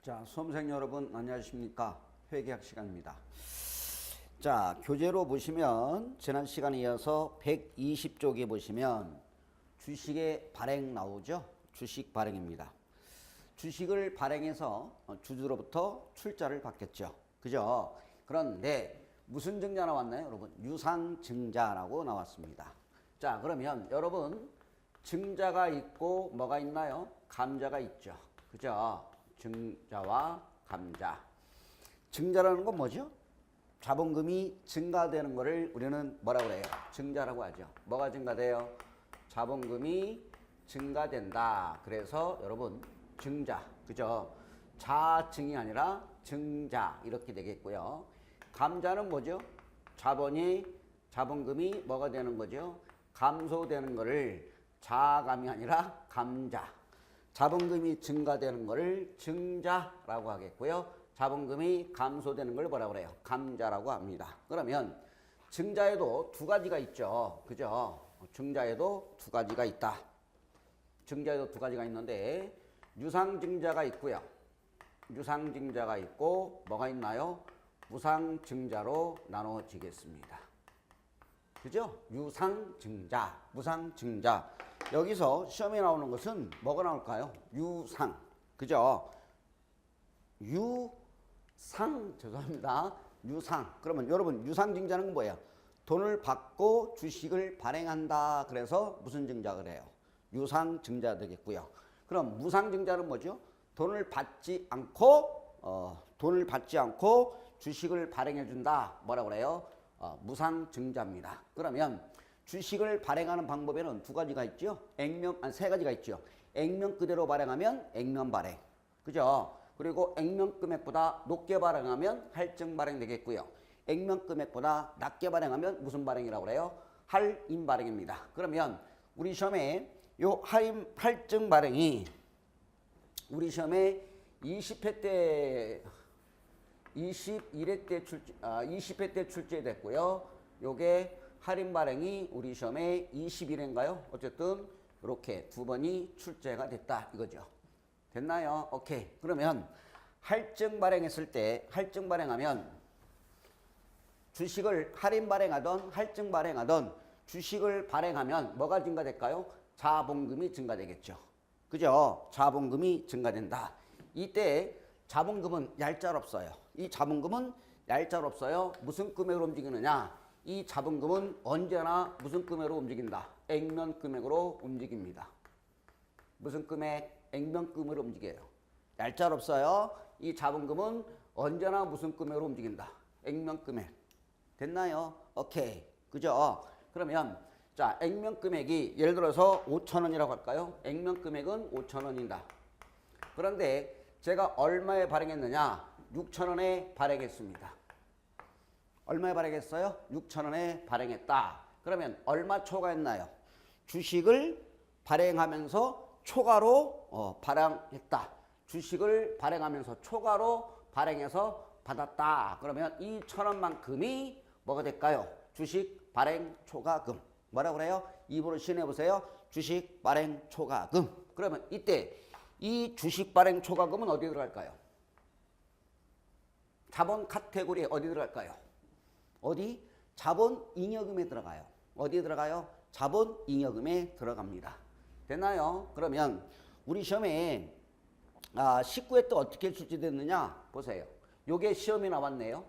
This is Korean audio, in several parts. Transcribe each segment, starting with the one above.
자, 수험생 여러분 안녕하십니까? 회계학 시간입니다. 자, 교재로 보시면 지난 시간에 이어서 120쪽에 보시면 주식의 발행 나오죠? 주식 발행입니다. 주식을 발행해서 주주로부터 출자를 받겠죠. 그죠? 그런데 무슨 증자 나왔나요? 여러분, 유상증자라고 나왔습니다. 자, 그러면 여러분 증자가 있고 뭐가 있나요? 감자가 있죠. 그죠? 증자와 감자. 증자라는 건 뭐죠? 자본금이 증가되는 것을 우리는 뭐라고 그래요? 증자라고 하죠. 뭐가 증가돼요? 자본금이 증가된다. 그래서 여러분 증자, 그죠? 자증이 아니라 증자 이렇게 되겠고요. 감자는 뭐죠? 자본금이 뭐가 되는 거죠? 감소되는 것을 자감이 아니라 감자. 자본금이 증가되는 것을 증자라고 하겠고요. 자본금이 감소되는 걸 뭐라고 그래요? 감자라고 합니다. 그러면 증자에도 두 가지가 있죠. 그죠? 증자에도 두 가지가 있다. 증자에도 두 가지가 있는데 유상증자가 있고요. 유상증자가 있고 뭐가 있나요? 무상증자로 나눠지겠습니다. 그죠? 유상증자, 무상증자. 여기서 시험에 나오는 것은 뭐가 나올까요? 유상. 그죠? 죄송합니다. 유상. 그러면 여러분 유상증자는 건 뭐예요? 돈을 받고 주식을 발행한다. 그래서 무슨 증자가 그래요? 유상증자 되겠고요. 그럼 무상증자는 뭐죠? 돈을 받지 않고 주식을 발행해 준다. 뭐라고 그래요? 무상증자입니다. 그러면 주식을 발행하는 방법에는 두 가지가 있죠. 세 가지가 있죠. 액면 그대로 발행하면 액면 발행. 그죠? 그리고 액면 금액보다 높게 발행하면 할증 발행 되겠고요. 액면 금액보다 낮게 발행하면 무슨 발행이라고 그래요? 할인 발행입니다. 그러면 우리 시험에 요 할증 발행이 우리 시험에 20회 때 20회 때 출제됐고요. 요게 할인 발행이 우리 시험에 21회인가요? 어쨌든 이렇게 두 번이 출제가 됐다 이거죠. 됐나요? 오케이. 그러면 할증 발행했을 때 할증 발행하면 주식을 할인 발행하던 할증 발행하던 주식을 발행하면 뭐가 증가될까요? 자본금이 증가되겠죠. 그죠? 자본금이 증가된다. 이때 자본금은 얄짤없어요. 이 자본금은 얄짤없어요. 무슨 금액으로 움직이느냐? 이 자본금은 언제나 무슨 금액으로 움직인다? 액면 금액으로 움직입니다. 무슨 금액? 액면 금액으로 움직여요. 얄짤없어요. 이 자본금은 언제나 무슨 금액으로 움직인다? 액면 금액. 됐나요? 오케이. 그죠? 그러면 자, 액면 금액이 예를 들어서 5,000원이라고 할까요? 액면 금액은 5,000원이다. 그런데 제가 얼마에 발행했느냐? 6,000원에 발행했습니다. 얼마에 발행했어요? 6,000원에 발행했다. 그러면 얼마 초과했나요? 주식을 발행하면서 초과로 발행했다. 주식을 발행하면서 초과로 발행해서 받았다. 그러면 이 1,000원만큼이 뭐가 될까요? 주식 발행 초과금. 뭐라고 그래요? 입으로 시연해 보세요. 주식 발행 초과금. 그러면 이때 이 주식 발행 초과금은 어디에 들어갈까요? 자본 카테고리에 어디 들어갈까요? 어디? 자본 잉여금에 들어가요. 어디에 들어가요? 자본 잉여금에 들어갑니다. 됐나요? 그러면 우리 시험에 19회 때 어떻게 출제됐느냐 보세요. 요게 시험에 나왔네요.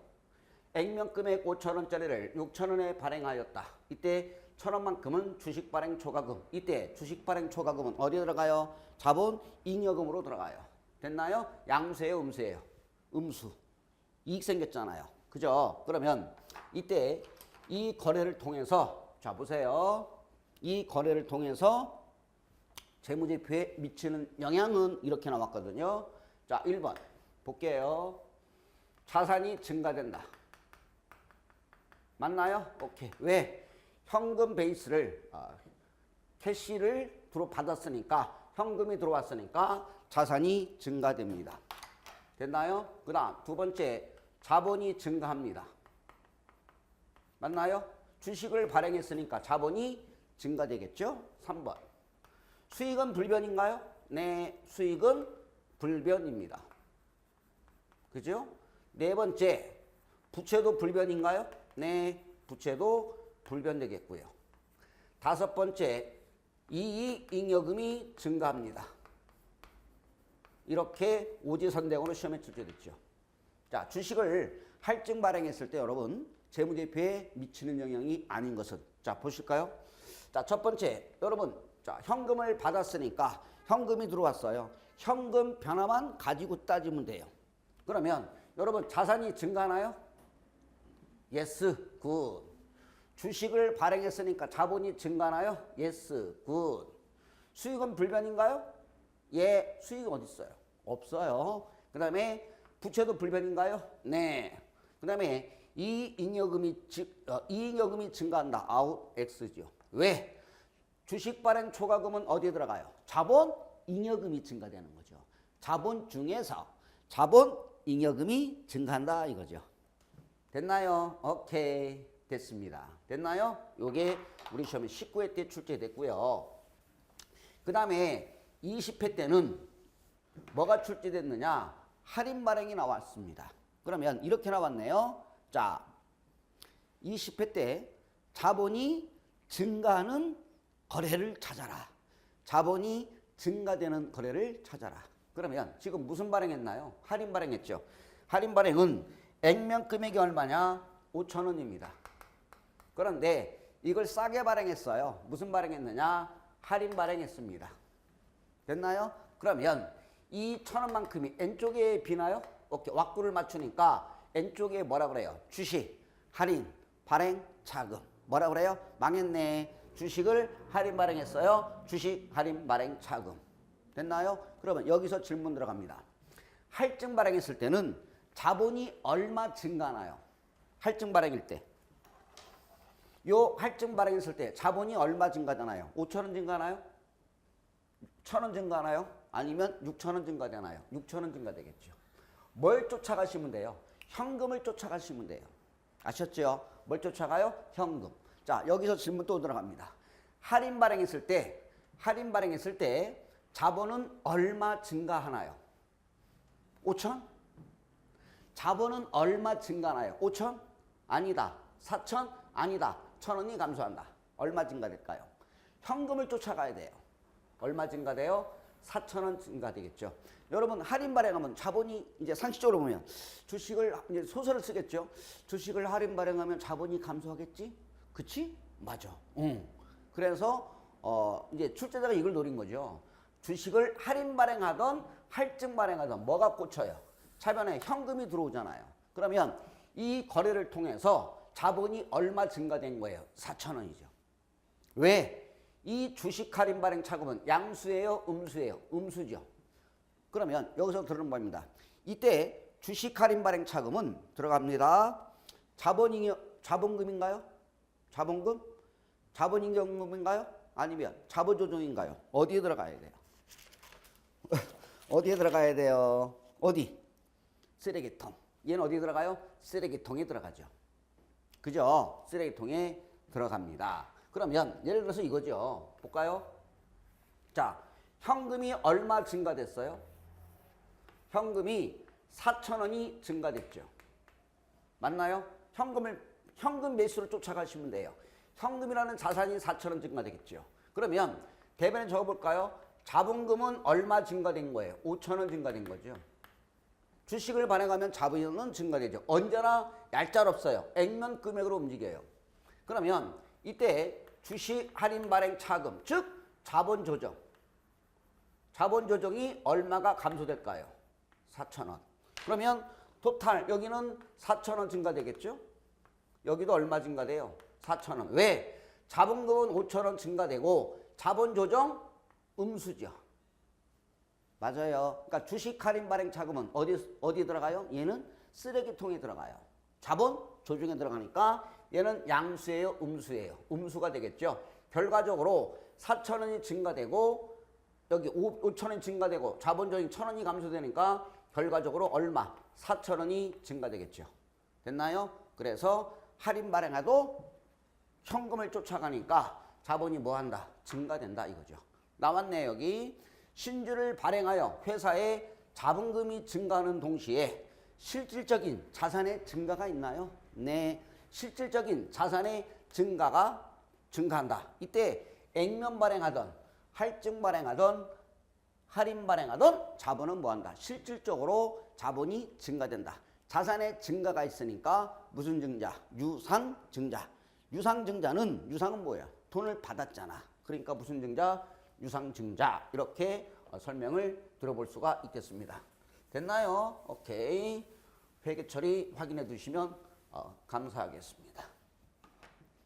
액면 금액 5,000원짜리를 6,000원에 발행하였다. 이때 1,000원만큼은 주식 발행 초과금. 이때 주식 발행 초과금은 어디에 들어가요? 자본 잉여금으로 들어가요. 됐나요? 양수예요, 음수예요? 음수. 이익 생겼잖아요. 그죠? 그러면 이때 이 거래를 통해서 자 보세요. 이 거래를 통해서 재무제표에 미치는 영향은 이렇게 나왔거든요. 자 1번 볼게요. 자산이 증가된다. 맞나요? 오케이. 왜? 현금 베이스를 캐시를 받았으니까 현금이 들어왔으니까 자산이 증가됩니다. 됐나요? 그 다음 두 번째 자본이 증가합니다. 맞나요? 주식을 발행했으니까 자본이 증가되겠죠? 3번. 수익은 불변인가요? 네, 수익은 불변입니다. 그죠? 네 번째, 부채도 불변인가요? 네, 부채도 불변되겠고요. 다섯 번째, 이익잉여금이 증가합니다. 이렇게 오지선대응으로 시험에 출제됐죠. 자, 주식을 할증 발행했을 때 여러분 재무제표에 미치는 영향이 아닌 것은, 자 보실까요? 자, 첫 번째, 여러분, 자 현금을 받았으니까 현금이 들어왔어요. 현금 변화만 가지고 따지면 돼요. 그러면 여러분 자산이 증가하나요? 예스, 굿. 주식을 발행했으니까 자본이 증가하나요? 예스, 굿. 수익은 불변인가요? 예, 수익이 어디 있어요? 없어요. 그 다음에 부채도 불변인가요? 네. 그 다음에 이익여금이 증가한다. 아웃 X죠. 왜? 주식 발행 초과금은 어디에 들어가요? 자본 잉여금이 증가되는 거죠. 자본 중에서 자본 잉여금이 증가한다 이거죠. 됐나요? 오케이. 됐습니다. 됐나요? 요게 우리 시험에 19회 때 출제됐고요. 그 다음에 20회 때는 뭐가 출제됐느냐? 할인 발행이 나왔습니다. 그러면 이렇게 나왔네요. 자, 20회 때 자본이 증가하는 거래를 찾아라. 자본이 증가되는 거래를 찾아라. 그러면 지금 무슨 발행했나요? 할인 발행했죠. 할인 발행은 액면 금액이 얼마냐? 5,000원입니다. 그런데 이걸 싸게 발행했어요. 무슨 발행했느냐? 할인 발행했습니다. 됐나요? 그러면 이 1,000원만큼이 N쪽에 비나요? 오케이. 왁구를 맞추니까 N쪽에 뭐라 그래요? 주식, 할인, 발행, 차금. 뭐라 그래요? 망했네. 주식을 할인 발행했어요. 주식, 할인, 발행, 차금. 됐나요? 그러면 여기서 질문 들어갑니다. 할증 발행했을 때는 자본이 얼마 증가하나요? 할증 발행일 때. 요 할증 발행했을 때 자본이 얼마 증가되나요? 5,000원 증가하나요? 1,000원 증가하나요? 아니면 6,000원 증가되나요? 6,000원 증가되겠죠. 뭘 쫓아가시면 돼요? 현금을 쫓아가시면 돼요. 아셨죠? 뭘 쫓아가요? 현금. 자, 여기서 질문 또 들어갑니다. 할인 발행했을 때 자본은 얼마 증가하나요? 5,000? 자본은 얼마 증가하나요? 5,000? 아니다. 4,000? 아니다. 1,000원이 감소한다. 얼마 증가될까요? 현금을 쫓아가야 돼요. 얼마 증가돼요? 4,000원 증가되겠죠. 여러분 할인 발행하면 자본이 이제 상식적으로 보면 주식을 이제 소설을 쓰겠죠. 주식을 할인 발행하면 자본이 감소하겠지? 그치? 맞아. 그래서 이제 출제자가 이걸 노린 거죠. 주식을 할인 발행하던 할증 발행하던 뭐가 꽂혀요? 차변에 현금이 들어오잖아요. 그러면 이 거래를 통해서 자본이 얼마 증가된 거예요? 4,000원이죠. 왜? 이 주식 할인 발행 차금은 양수예요? 음수예요? 음수죠. 그러면 여기서 들은 겁니다. 이때 주식 할인 발행 차금은 들어갑니다. 자본금인가요? 자본금? 자본잉여금인가요? 아니면 자본조정인가요? 어디에 들어가야 돼요? 어디에 들어가야 돼요? 어디? 쓰레기통. 얘는 어디에 들어가요? 쓰레기통에 들어가죠. 그죠? 쓰레기통에 들어갑니다. 그러면 예를 들어서 이거죠. 볼까요? 자, 현금이 얼마 증가됐어요? 현금이 4,000원이 증가됐죠. 맞나요? 현금 매수를 쫓아가시면 돼요. 현금이라는 자산이 4,000원 증가되겠죠. 그러면 대변에 적어볼까요? 자본금은 얼마 증가된 거예요? 5,000원 증가된 거죠. 주식을 발행하면 자본은 증가되죠. 언제나 얄짤없어요. 액면 금액으로 움직여요. 그러면 이때 주식 할인 발행 차금, 즉 자본 조정. 자본 조정이 얼마가 감소될까요? 4,000원. 그러면 토탈 여기는 4,000원 증가되겠죠? 여기도 얼마 증가돼요? 4,000원. 왜? 자본금은 5,000원 증가되고 자본 조정 음수죠. 맞아요. 그러니까 주식 할인 발행 차금은 어디 들어가요? 얘는 쓰레기통에 들어가요. 자본 조정에 들어가니까 얘는 양수예요, 음수예요? 음수가 되겠죠. 결과적으로 4,000원이 증가되고 여기 5,000원이 증가되고 자본 조정이 1,000원이 감소되니까 결과적으로 얼마? 4,000원이 증가되겠죠. 됐나요? 그래서 할인 발행해도 현금을 쫓아가니까 자본이 뭐한다? 증가된다 이거죠. 나왔네 여기. 신주를 발행하여 회사에 자본금이 증가하는 동시에 실질적인 자산의 증가가 있나요? 네. 실질적인 자산의 증가한다. 이때 액면 발행하던 할증 발행하던 할인 발행하던 자본은 뭐한다? 실질적으로 자본이 증가된다. 자산의 증가가 있으니까 무슨 증자? 유상증자. 유상은 뭐야? 돈을 받았잖아. 그러니까 무슨 증자? 유상증자. 이렇게 설명을 들어볼 수가 있겠습니다. 됐나요? 오케이. 회계 처리 확인해 두시면 감사하겠습니다.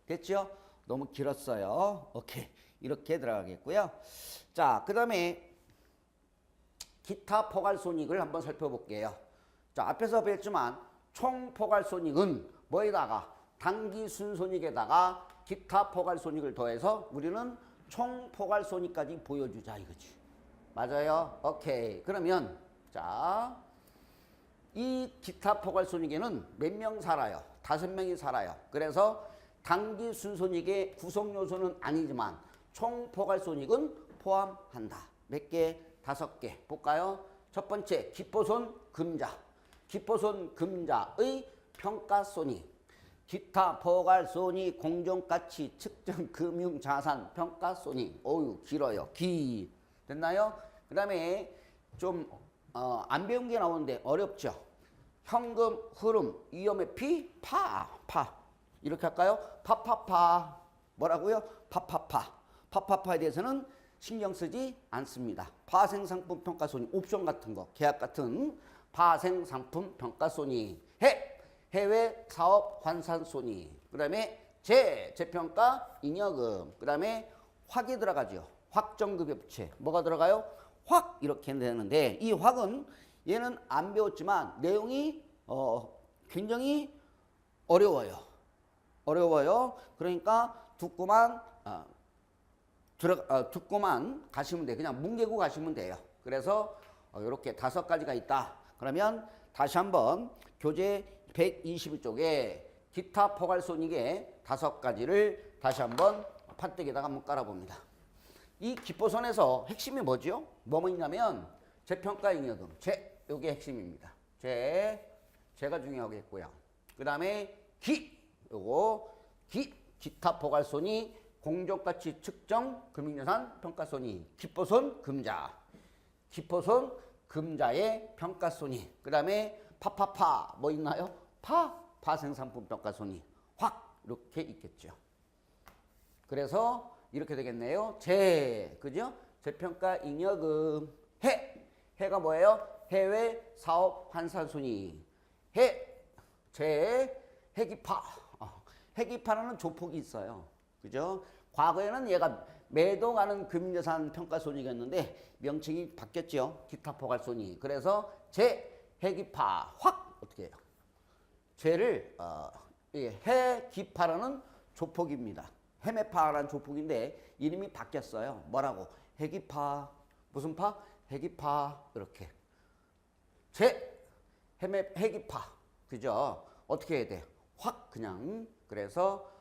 됐죠? 너무 길었어요. 오케이. 이렇게 들어가겠고요. 자, 그 다음에 기타 포괄손익을 한번 살펴볼게요. 자, 앞에서 배웠지만 총 포괄손익은 뭐에다가 당기 순손익에다가 기타 포괄손익을 더해서 우리는 총 포괄손익까지 보여주자 이거지. 맞아요? 오케이. 그러면 자, 이 기타 포괄손익에는 몇 명 살아요? 5명이 살아요. 그래서 당기 순손익의 구성 요소는 아니지만 총 포괄손익은 포함한다. 몇 개? 5개. 볼까요? 첫 번째, 기포손 금자. 기포손 금자의 평가손익. 기타 포괄손익 공정가치 측정 금융자산 평가손익. 어유 길어요. 됐나요? 그 다음에 좀 안 배운 게 나오는데 어렵죠? 현금 흐름 위험의 파. 이렇게 할까요? 파파파. 뭐라고요? 파파파에 대해서는 신경 쓰지 않습니다. 파생상품 평가손익, 옵션 같은 거, 계약 같은 파생상품 평가손익, 해외 사업 환산손익, 그 다음에 재평가 잉여금, 그 다음에 확이 들어가죠. 확정급여 부채. 뭐가 들어가요? 확 이렇게 되는데 이 확은 얘는 안 배웠지만 내용이 굉장히 어려워요. 그러니까 듣고만 가시면 돼요. 그냥 뭉개고 가시면 돼요. 그래서 이렇게 5가지가 있다. 그러면 다시 한번 교재 121쪽에 기타 포괄손익의 5가지를 다시 한번 판때기에다가 한번 깔아봅니다. 이 기포선에서 핵심이 뭐죠? 뭐뭐 있냐면 재평가 잉여금, 요게 핵심입니다. 재가 중요하겠고요. 그 다음에 기타 포괄손익 공정가치 측정 금융자산 평가손익, 기포손 금자의 평가손익, 그 다음에 파파파 뭐 있나요? 파생상품 평가손익, 확 이렇게 있겠죠. 그래서 이렇게 되겠네요. 그죠? 재평가 잉여금, 해가 뭐예요? 해외 사업 환산손익, 해기파. 해기파라는 조폭이 있어요. 그죠? 과거에는 얘가 매도가는 금융자산 평가손익이었는데 명칭이 바뀌었죠. 기타 포괄손익. 그래서 해기파 확 어떻게 해요? 해기파라는 조폭입니다. 해매파라는 조폭인데 이름이 바뀌었어요. 뭐라고? 해기파. 무슨 파? 해기파. 이렇게. 해기파. 그죠? 어떻게 해야 돼? 확 그냥. 그래서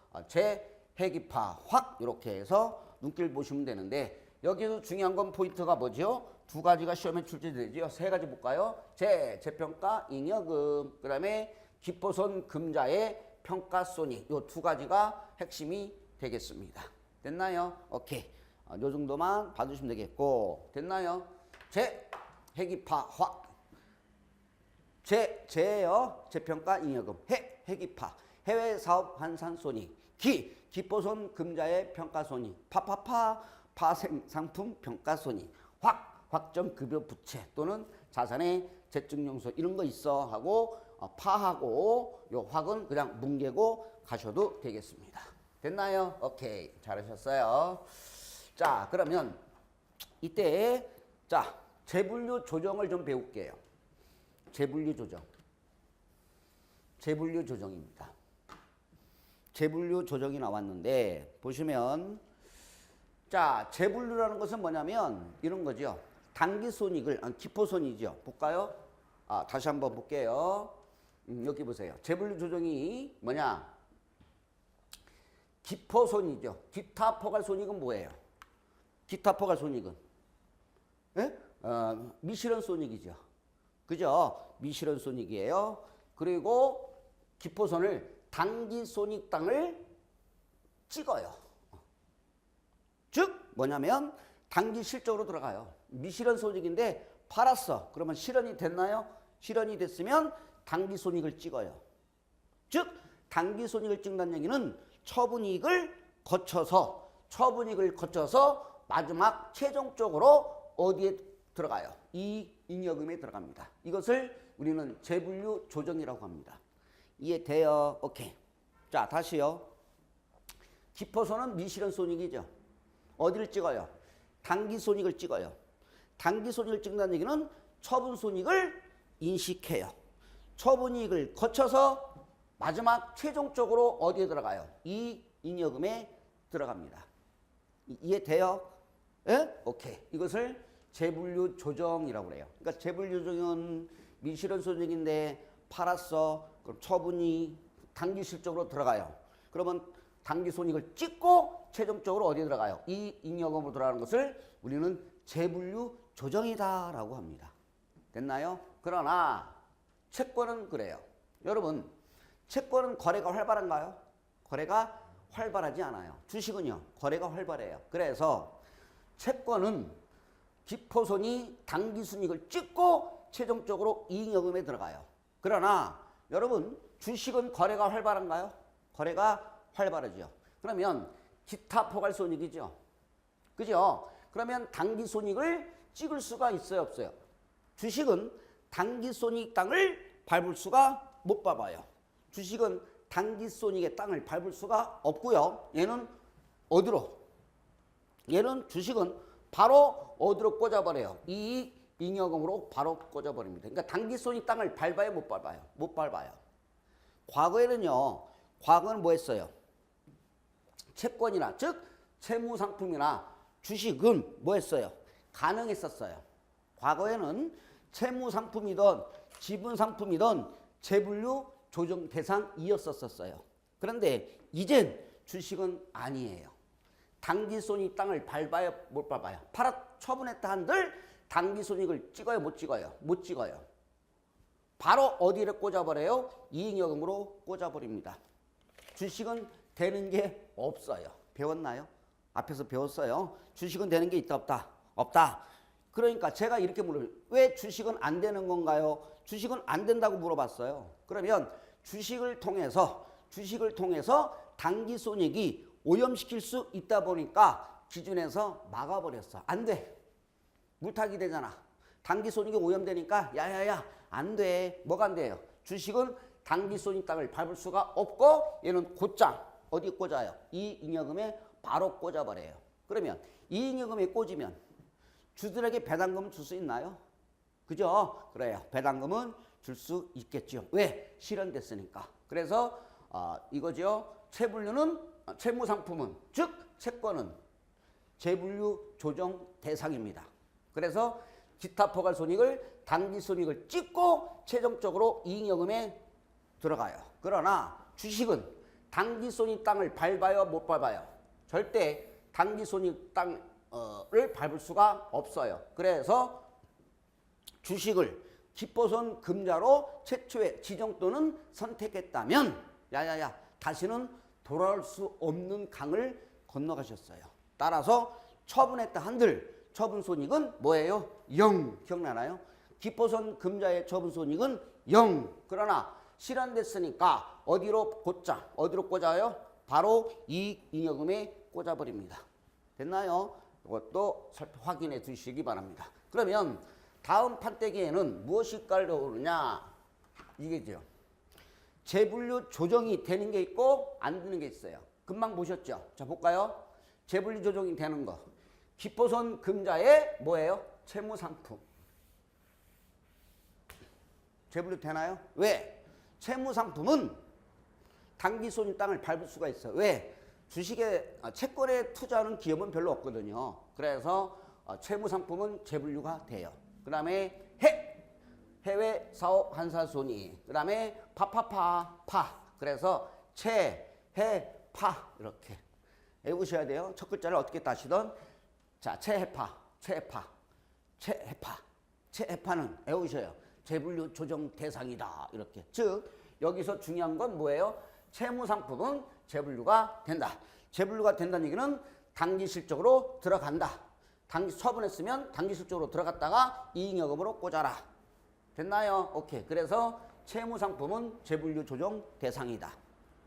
해기파 확 이렇게 해서 눈길 보시면 되는데 여기서 중요한 건 포인트가 뭐죠? 2가지가 시험에 출제되죠. 3가지 볼까요? 재평가 잉여금, 그 다음에 기포손 금자의 평가손익. 요 2가지가 핵심이 되겠습니다. 됐나요? 오케이. 요 정도만 봐주시면 되겠고. 됐나요? 해기파 확. 재평가 잉여금. 해기파. 해외 사업 환산손익. 기포손 금자의 평가손익. 파생상품 평가손익. 확정급여 부채 또는 자산의 재증용서 이런 거 있어 하고 파하고 요 확은 그냥 뭉개고 가셔도 되겠습니다. 됐나요? 오케이. 잘하셨어요. 자, 그러면 이때 재분류 조정을 좀 배울게요. 재분류 조정입니다. 재분류 조정이 나왔는데 보시면 재분류라는 것은 뭐냐면 이런 거죠. 당기손익을 기포손이죠. 볼까요? 다시 한번 볼게요. 여기 보세요. 재분류 조정이 뭐냐? 기포손이죠. 기타 포괄손익은 뭐예요? 기타 포괄손익은 미실현 손익이죠. 그죠? 미실현 손익이에요. 그리고 기포선을 당기손익 땅을 찍어요. 즉 뭐냐면 당기 실적으로 들어가요. 미실현 손익인데 팔았어. 그러면 실현이 됐나요? 실현이 됐으면 당기 손익을 찍어요. 즉 당기 손익을 찍는다는 얘기는 처분이익을 거쳐서 마지막 최종적으로 어디에 들어가요? 이 잉여금에 들어갑니다. 이것을 우리는 재분류 조정이라고 합니다. 이해돼요? 오케이. 자, 다시요. 기포선은 미실현 손익이죠. 어디를 찍어요? 당기 손익을 찍어요. 당기 손익을 찍는다는 얘기는 처분 손익을 인식해요. 처분이익을 거쳐서 마지막 최종적으로 어디에 들어가요? 이 잉여금에 들어갑니다. 이해돼요? 예? 오케이. 이것을 재분류 조정이라고 그래요. 그러니까 재분류 조정은 미실현 손익인데 팔았어. 그럼 처분이 당기 실적으로 들어가요. 그러면 당기 손익을 찍고 최종적으로 어디에 들어가요? 이 잉여금으로 들어가는 것을 우리는 재분류 조정이다라고 합니다. 됐나요? 그러나 채권은 그래요. 여러분, 채권은 거래가 활발한가요? 거래가 활발하지 않아요. 주식은요, 거래가 활발해요. 그래서 채권은 기포손이 당기순이익을 찍고 최종적으로 이익여금에 들어가요. 그러나 여러분, 주식은 거래가 활발한가요? 거래가 활발하죠. 그러면 기타 포괄손익이죠. 그죠? 그러면 당기손익을 찍을 수가 있어요, 없어요? 주식은 당기손익 땅을 밟을 수가 못 밟아요. 주식은 당기손익의 땅을 밟을 수가 없고요. 얘는 어디로? 얘는 주식은 바로 어디로 꽂아버려요? 이 잉여금으로 바로 꽂아버립니다. 그러니까 당기손익 땅을 밟아요, 못 밟아요? 못 밟아요. 과거에는 뭐 했어요? 채권이나 즉 채무상품이나 주식은 뭐 했어요? 가능했었어요. 과거에는 채무상품이든 지분상품이든 재분류 조정 대상이었었어요. 그런데 이젠 주식은 아니에요. 당기손익 땅을 밟아요, 못 밟아요? 팔아 처분했다 한들 당기손익을 찍어요, 못 찍어요? 못 찍어요. 바로 어디를 꽂아버려요? 이익여금으로 꽂아버립니다. 주식은 되는 게 없어요. 배웠나요? 앞에서 배웠어요. 주식은 되는 게 있다, 없다? 없다. 그러니까 제가 이렇게 물어요. 왜 주식은 안 되는 건가요? 주식은 안 된다고 물어봤어요. 그러면 주식을 통해서 당기손익이 오염시킬 수 있다 보니까 기준에서 막아버렸어. 안 돼. 물타기 되잖아. 당기손익이 오염되니까 야야야 안 돼. 뭐가 안 돼요? 주식은 당기손익 땅을 밟을 수가 없고 얘는 곧장 어디 꽂아요? 이 잉여금에 바로 꽂아버려요. 그러면 이 잉여금에 꽂으면 주들에게 배당금을 줄 수 있나요? 그죠? 그래요. 배당금은 줄 수 있겠죠. 왜? 실현됐으니까. 그래서 이거죠. 채무상품은 즉 채권은 재분류 조정 대상입니다. 그래서 기타 포괄손익을 당기손익을 찍고 최종적으로 이익여금에 들어가요. 그러나 주식은 당기손익 땅을 밟아요, 못 밟아요? 절대 당기손익 땅을 밟을 수가 없어요. 그래서 주식을 기포손 금자로 최초의 지정 또는 선택했다면 야야야 다시는 돌아올 수 없는 강을 건너가셨어요. 따라서 처분했다 한들 처분손익은 뭐예요? 0. 기억나나요? 기포손 금자의 처분손익은 0. 그러나 실현됐으니까 어디로 꽂아요? 바로 이익잉여금에 꽂아버립니다. 됐나요? 이것도 확인해 두시기 바랍니다. 그러면 다음 판때기에는 무엇이 깔려오느냐? 이게죠. 재분류 조정이 되는 게 있고 안 되는 게 있어요. 금방 보셨죠? 자, 볼까요? 재분류 조정이 되는 거. 기포손 금자의 뭐예요? 채무상품. 재분류 되나요? 왜? 채무상품은 당기손익 땅을 밟을 수가 있어요. 왜? 주식에 채권에 투자하는 기업은 별로 없거든요. 그래서 채무상품은 재분류가 돼요. 그 다음에 해외 사업 환사손익. 그 다음에 파. 그래서 채해파 이렇게 외우셔야 돼요. 첫 글자를 어떻게 따시던 자 채해파는 외우셔요. 재분류 조정 대상이다. 이렇게. 즉 여기서 중요한 건 뭐예요? 채무상품은 재분류가 된다. 재분류가 된다는 얘기는 당기실적으로 들어간다. 처분했으면 당기실적으로 들어갔다가 이익여금으로 꽂아라. 됐나요? 오케이. 그래서 채무상품은 재분류 조정 대상이다.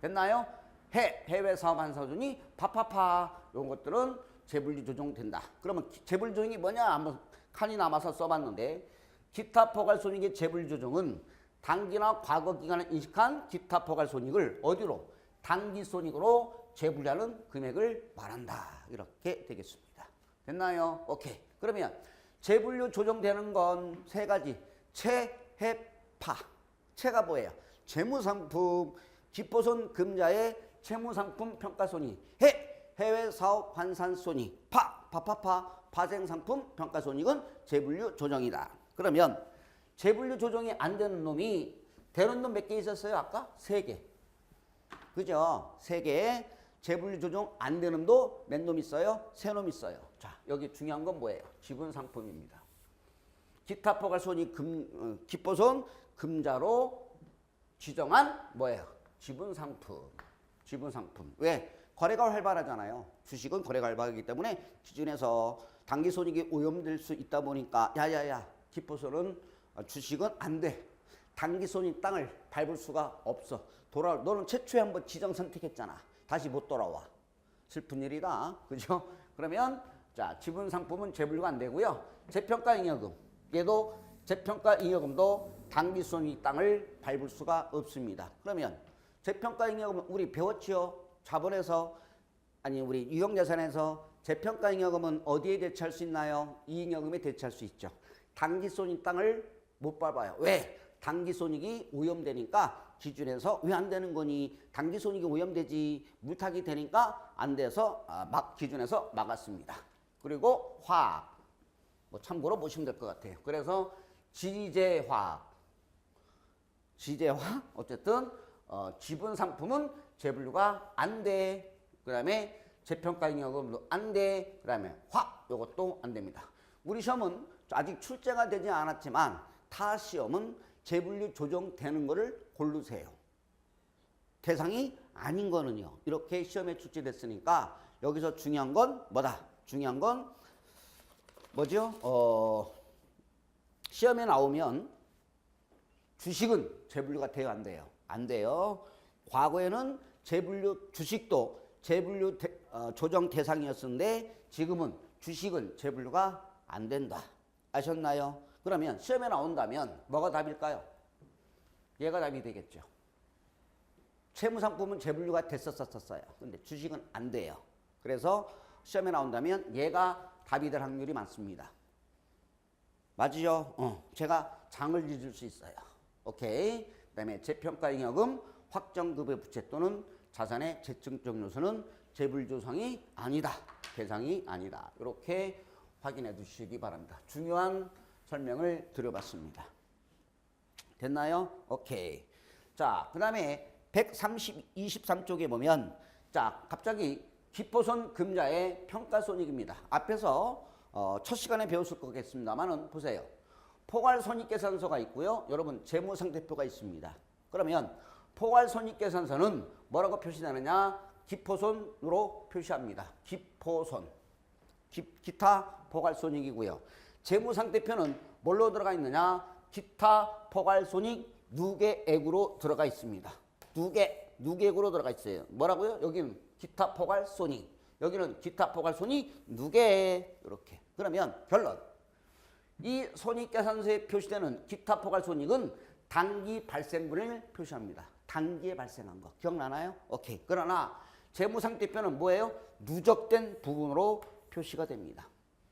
됐나요? 해외 사업 한사준이 파파파 이런 것들은 재분류 조정된다. 그러면 재분류 조정이 뭐냐? 한번 칸이 남아서 써봤는데 기타 포괄손익의 재분류 조정은 당기나 과거 기간을 인식한 기타 포괄손익을 어디로? 당기손익으로 재분류하는 금액을 말한다. 이렇게 되겠습니다. 됐나요? 오케이. 그러면 재분류 조정되는 건 세 가지. 채, 해, 파. 채가 뭐예요? 재무상품, 기포손 금자의 채무상품 평가손익. 해외 사업 환산손익. 파파파 파생상품 평가손익은 재분류 조정이다. 그러면 재분류 조정이 안 되는 놈이 되는 놈 몇 개 있었어요? 아까? 3개. 그죠? 3개. 재분류 조정 안 되는 놈도 몇 놈 있어요? 3놈 있어요. 자, 여기 중요한 건 뭐예요? 지분상품입니다. 기타 포괄손익 기포손 금자로 지정한 뭐예요? 지분상품. 지분상품. 왜? 거래가 활발하잖아요. 주식은 거래가 활발하기 때문에 기준에서 당기손익이 오염될 수 있다 보니까 야야야 기포손은 주식은 안 돼. 당기손익 땅을 밟을 수가 없어. 너는 최초에 한번 지정 선택했잖아. 다시 못 돌아와. 슬픈 일이다. 그죠? 그러면 자 지분상품은 재분류가 안 되고요. 재평가잉여금. 얘도 재평가잉여금도 당기손익 땅을 밟을 수가 없습니다. 그러면 재평가잉여금은 우리 배웠지요? 자본에서 아니 우리 유형자산에서 재평가잉여금은 어디에 대체할 수 있나요? 이익여금에 대체할 수 있죠. 당기손익 땅을 못 밟아요. 왜? 당기손익이 오염되니까 기준에서 왜 안 되는 거니? 당기손익이 오염되지 물타기 되니까 안 돼서 기준에서 막았습니다. 그리고 화학 뭐 참고로 보시면 될 것 같아요. 그래서 지재화학 어쨌든 지분상품은 재분류가 안 돼. 그 다음에 재평가잉여금도 안 돼. 그 다음에 요것도 안 됩니다. 우리 시험은 아직 출제가 되지 않았지만 타 시험은 재분류 조정되는 거를 고르세요. 대상이 아닌 거는요. 이렇게 시험에 출제됐으니까 여기서 중요한 건 뭐다? 중요한 건 뭐죠? 시험에 나오면 주식은 재분류가 돼요? 안 돼요? 안 돼요. 과거에는 재분류 주식도 재분류 조정 대상이었는데 지금은 주식은 재분류가 안 된다. 아셨나요? 그러면 시험에 나온다면 뭐가 답일까요? 얘가 답이 되겠죠. 채무상품은 재분류가 됐었어요. 근데 주식은 안 돼요. 그래서 시험에 나온다면 얘가 답이 될 확률이 많습니다. 맞죠? 제가 장을 잊을 수 있어요. 오케이. 그 다음에 재평가잉여금, 확정급여 부채 또는 자산의 재증적 요소는 재분류조상이 아니다. 대상이 아니다. 이렇게 확인해 두시기 바랍니다. 중요한 설명을 드려봤습니다. 됐나요? 오케이. 자, 그 다음에 123쪽에 보면 자, 갑자기 기포손 금자의 평가손익입니다. 앞에서 첫 시간에 배웠을 거겠습니다만은 보세요. 포괄손익계산서가 있고요. 여러분 재무상태표가 있습니다. 그러면 포괄손익계산서는 뭐라고 표시되느냐? 기포손으로 표시합니다. 기포손. 기타 포괄손익이고요. 재무상태표는 뭘로 들어가 있느냐? 기타 포괄손익 누계액으로 들어가 있습니다. 누계액으로 들어가 있어요. 뭐라고요? 여기는 기타 포괄손익. 여기는 기타 포괄손익 누계액. 이렇게. 그러면 결론. 이 손익계산서에 표시되는 기타 포괄손익은 당기 발생분을 표시합니다. 단기에 발생한 거. 기억나나요? 오케이. 그러나 재무상태표는 뭐예요? 누적된 부분으로 표시가 됩니다.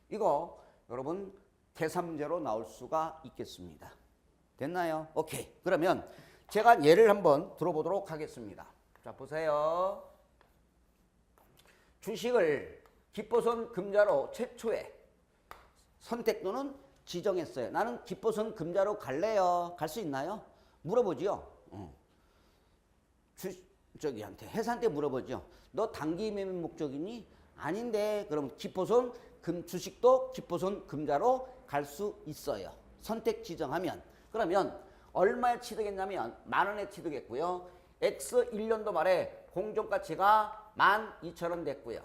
이거 여러분 계산문제로 나올 수가 있겠습니다. 됐나요? 오케이. 그러면 제가 예를 한번 들어보도록 하겠습니다. 자, 보세요. 주식을 기포손 금자로 최초에 선택 또는 지정했어요. 나는 기포손 금자로 갈래요. 갈 수 있나요? 물어보지요. 저기한테 회사한테 물어보죠. 너 단기 매매 목적이니? 아닌데. 그럼 기포손 주식도 기포손 금자로 갈 수 있어요. 선택 지정하면 그러면 얼마에 취득했냐면 10,000원에 취득했고요. X 1년도 말에 공정가치가 12,000원 됐고요.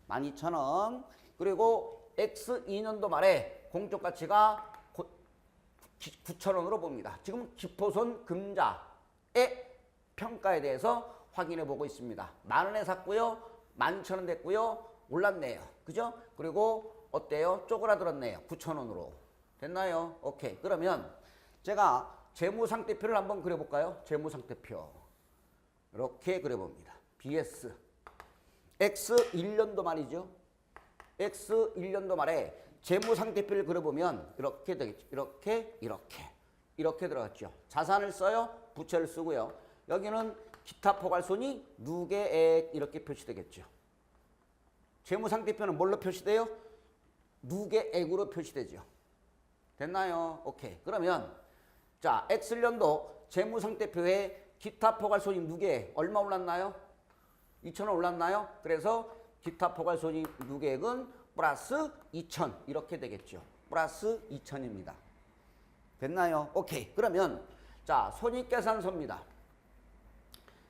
12,000원. 그리고 X 2년도 말에 공정가치가 9,000원으로 봅니다. 지금 기포손 금자의 평가에 대해서 확인해 보고 있습니다. 10,000원에 샀고요. 12,000원 됐고요. 올랐네요. 그죠? 그리고 어때요? 쪼그라들었네요. 9,000원으로. 됐나요? 오케이. 그러면 제가 재무상태표를 한번 그려볼까요? 재무상태표. 이렇게 그려봅니다. BS. X 1년도 말이죠. X 1년도 말에 재무상태표를 그려보면 이렇게 되겠죠. 이렇게 들어갔죠. 자산을 써요. 부채를 쓰고요. 여기는 기타 포괄손이 누계액 이렇게 표시되겠죠. 재무상태표는 뭘로 표시돼요? 누계액으로 표시되죠. 됐나요? 오케이. 그러면 자, X년도 재무상태표에 기타 포괄손이 누계액 얼마 올랐나요? 2,000원 올랐나요? 그래서 기타 포괄손이 누계액은 플러스 2,000 이렇게 되겠죠. 플러스 2,000입니다. 됐나요? 오케이. 그러면 자, 손익계산서입니다.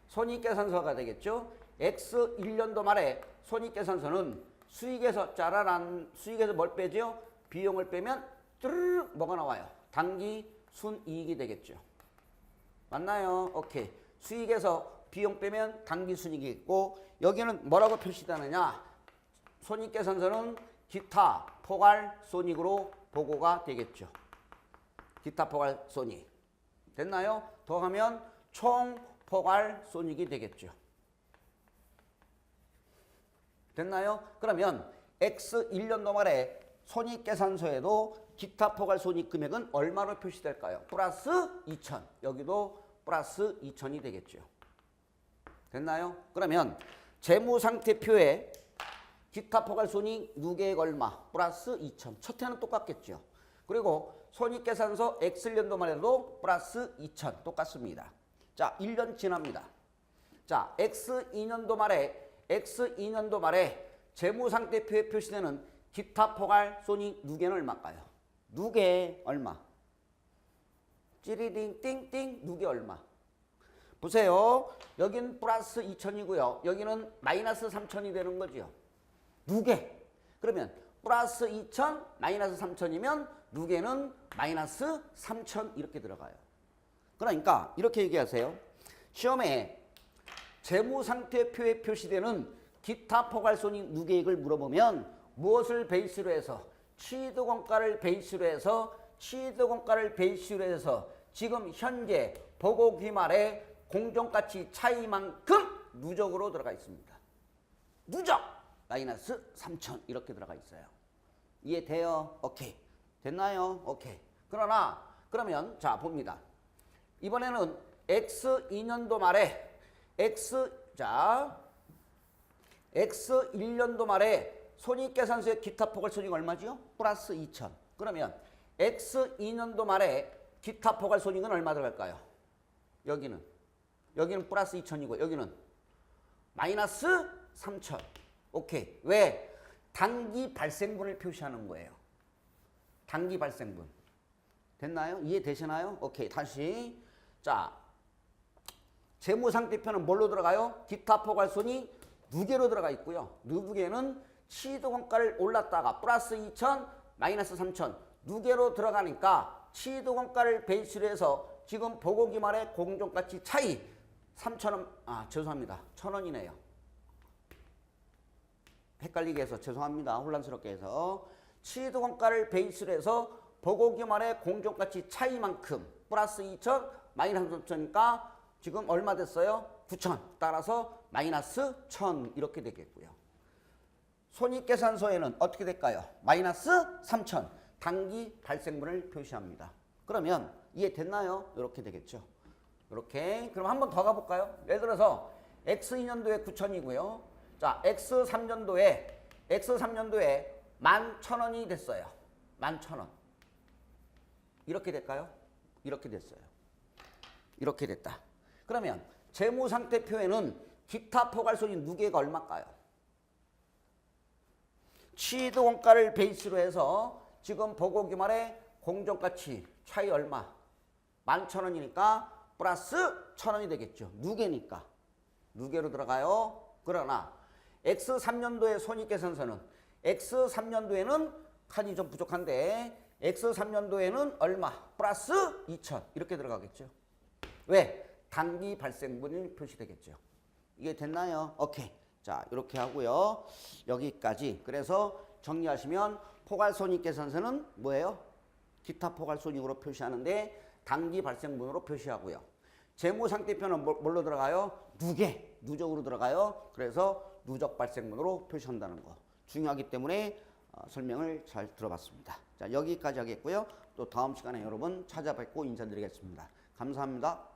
손익계산서가 되겠죠. X 1년도 말에 손익계산서는 수익에서 짜라란 수익에서 뭘 빼죠? 비용을 빼면 뚜르륵 뭐가 나와요? 당기 순이익이 되겠죠. 맞나요? 오케이. 수익에서 비용 빼면 당기 순이익이 있고 여기는 뭐라고 표시되느냐? 손익계산서는 기타 포괄 손익으로 보고가 되겠죠. 기타 포괄 손익. 됐나요? 더하면 총 포괄 손익이 되겠죠. 됐나요? 그러면 X 1년도 말에 손익계산서에도 기타 포괄 손익 금액은 얼마로 표시될까요? 플러스 2,000. 여기도 플러스 2,000이 되겠죠. 됐나요? 그러면 재무상태표에 기타 포괄 손익 누계액 얼마? 플러스 2,000. 첫 해는 똑같겠죠. 그리고 손익계산서 X년도 말에도 플러스 2,000 똑같습니다. 자, 1년 지납니다. 자, X2년도 말에 재무상태표에 표시되는 기타 포괄 손익 누계는 얼마일까요? 누계 얼마? 찌리딩 띵띵 누계 얼마? 보세요. 여긴 플러스 2,000이고요. 여기는 마이너스 3,000이 되는 거죠. 누계. 그러면 플러스 2,000 마이너스 3,000이면 누계는 마이너스 3,000 이렇게 들어가요. 그러니까 이렇게 얘기하세요. 시험에 재무상태표에 표시되는 기타 포괄손익 누계액을 물어보면 무엇을 베이스로 해서 취득원가를 베이스로 해서 지금 현재 보고 기말에 공정가치 차이만큼 누적으로 들어가 있습니다. 누적 마이너스 3,000 이렇게 들어가 있어요. 이해돼요? 오케이. 됐나요? 오케이. 그러면 자 봅니다. 이번에는 X 2년도 말에 X 1년도 말에 손익계산서의 기타 포괄손익 얼마지요? 플러스 2,000. 그러면 X 2년도 말에 기타 포괄손익은 얼마 들어갈까요? 여기는 플러스 2,000이고 여기는 마이너스 3,000. 오케이. 왜? 당기 발생분을 표시하는 거예요. 당기 발생분. 됐나요? 이해되시나요? 오케이. 다시. 자, 재무상태표는 뭘로 들어가요? 기타 포괄손익 누계로 들어가 있고요. 누계는 취득원가를 올랐다가 플러스 2,000 마이너스 3,000 누계로 들어가니까 취득원가를 베이스로 해서 지금 보고 기말에 공정가치 차이 3,000원 죄송합니다. 1,000원이네요. 헷갈리게 해서 죄송합니다. 혼란스럽게 해서 취득원가를 베이스로 해서 보고 기말에 공정가치 차이만큼 플러스 2,000 마이너스 3,000이니까 지금 얼마 됐어요? 9,000. 따라서 마이너스 1,000 이렇게 되겠고요. 손익계산서에는 어떻게 될까요? 마이너스 3,000. 당기 발생분을 표시합니다. 그러면 이해됐나요? 이렇게 되겠죠. 이렇게. 그럼 한 번 더 가볼까요? 예를 들어서 X2년도에 9,000이고요. 자, X3년도에 11,000원이 됐어요. 11,000원. 이렇게 될까요? 이렇게 됐어요. 이렇게 됐다. 그러면 재무상태표에는 기타 포괄손익 누계가 얼마일까요? 취득원가를 베이스로 해서 지금 보고 기말에 공정가치 차이 얼마? 11,000원이니까 플러스 1,000원이 되겠죠. 누계니까. 누계로 들어가요. 그러나 X 3년도의 손익계산서는 X 3년도에는 칸이 좀 부족한데 X 3년도에는 얼마? 플러스 2,000 이렇게 들어가겠죠. 왜? 단기 발생분이 표시되겠죠. 이게 됐나요? 오케이. 자, 이렇게 하고요. 여기까지. 그래서 정리하시면 포괄손익계산서는 뭐예요? 기타 포괄손익으로 표시하는데 단기 발생분으로 표시하고요. 재무상태표는 뭘로 들어가요? 누계, 누적으로 들어가요. 그래서 누적 발생분으로 표시한다는 거. 중요하기 때문에 설명을 잘 들어봤습니다. 자, 여기까지 하겠고요. 또 다음 시간에 여러분 찾아뵙고 인사드리겠습니다. 감사합니다.